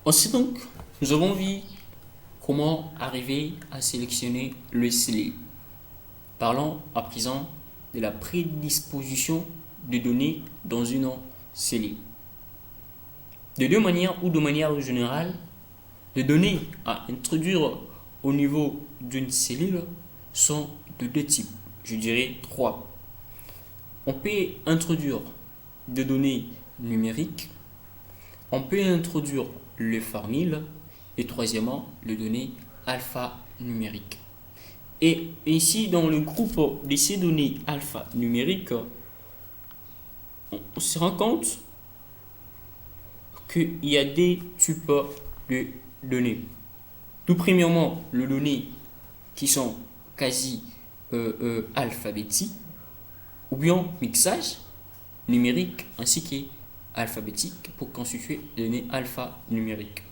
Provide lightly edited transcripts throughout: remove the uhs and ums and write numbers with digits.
Ainsi donc, nous avons vu comment arriver à sélectionner le cellule. Parlons à présent de la prédisposition de données dans une cellule. De deux manières ou de manière générale, les données à introduire au niveau d'une cellule sont de deux types, je dirais trois. On peut introduire des données numériques, on peut introduire le formule et troisièmement les données alphanumériques. Et ici, dans le groupe de ces données alphanumériques, on se rend compte qu'il y a des types de données. Tout premièrement, les données qui sont quasi alphabétiques, ou bien mixage numérique ainsi qu'alphabétique pour constituer les données alphanumériques.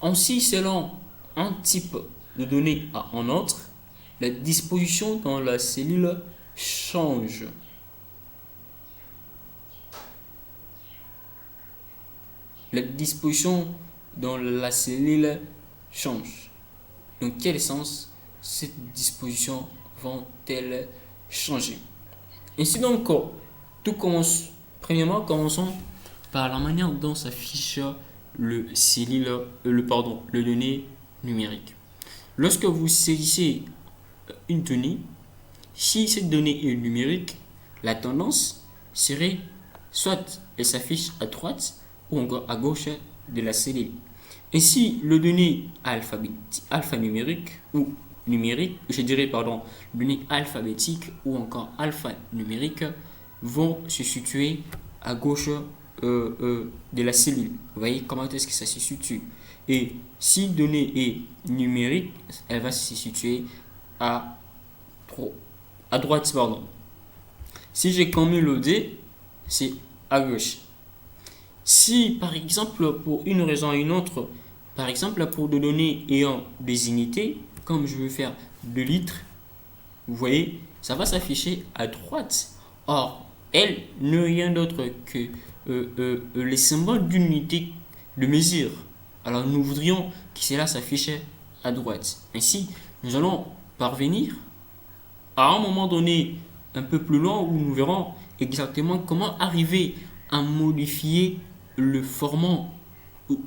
Ainsi, selon un type de données à un autre, la disposition dans la cellule change. La disposition dans la cellule change. Dans quel sens ces dispositions vont-elles changer? Ainsi donc, tout commence. Premièrement, commençons par la manière dont s'affiche le données numérique. Lorsque vous saisissez une donnée, si cette donnée est numérique, la tendance serait soit elle s'affiche à droite ou encore à gauche de la cellule. Ainsi, les données alphanumériques ou numériques, données alphabétiques ou encore alphanumériques vont se situer à gauche de la cellule. Vous voyez comment est-ce que ça se situe. Et si donnée est numérique, elle va se situer à droite. Si j'ai commis le D, c'est à gauche. Si par exemple pour une raison ou une autre, par exemple pour des données ayant des unités, comme je veux faire 2 litres, vous voyez, ça va s'afficher à droite. Or, elle n'est rien d'autre que les symboles d'unité de mesure. Alors nous voudrions que cela s'affiche à droite. Ainsi, nous allons parvenir à un moment donné un peu plus loin où nous verrons exactement comment arriver à modifier le format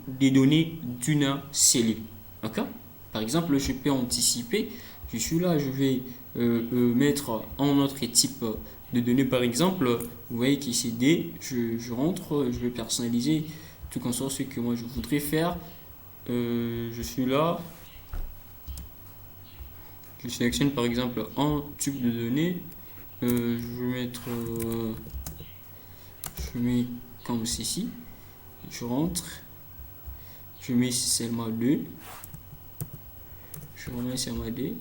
des données d'une cellule. D'accord? Par exemple, je peux anticiper. Je suis là, je vais mettre un autre type de données. Par exemple, vous voyez qu'ici D, je rentre, je vais personnaliser tout comme ça ce que moi je voudrais faire. Je suis là. Je sélectionne par exemple un type de données. Je vais mettre. Je mets comme ceci. Je rentre. Je mets seulement 2. Je remets seulement 2. Vous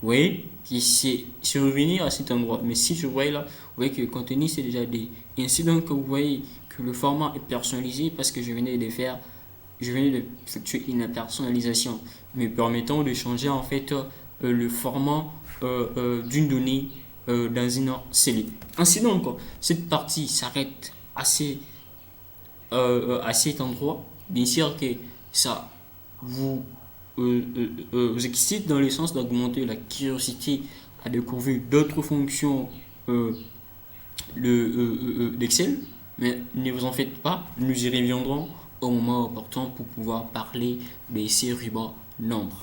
voyez qui c'est revenir à cet endroit. Mais si je vois là, vous voyez que le contenu c'est déjà D. Et ainsi donc, vous voyez que le format est personnalisé parce que je venais d'effectuer une personnalisation me permettant de changer en fait le format d'une donnée dans une cellule. Ainsi donc, cette partie s'arrête à cet endroit. Bien sûr que ça vous excite dans le sens d'augmenter la curiosité à découvrir d'autres fonctions d'Excel. Mais ne vous en faites pas, nous y reviendrons au moment opportun pour pouvoir parler de ces rubans nombres.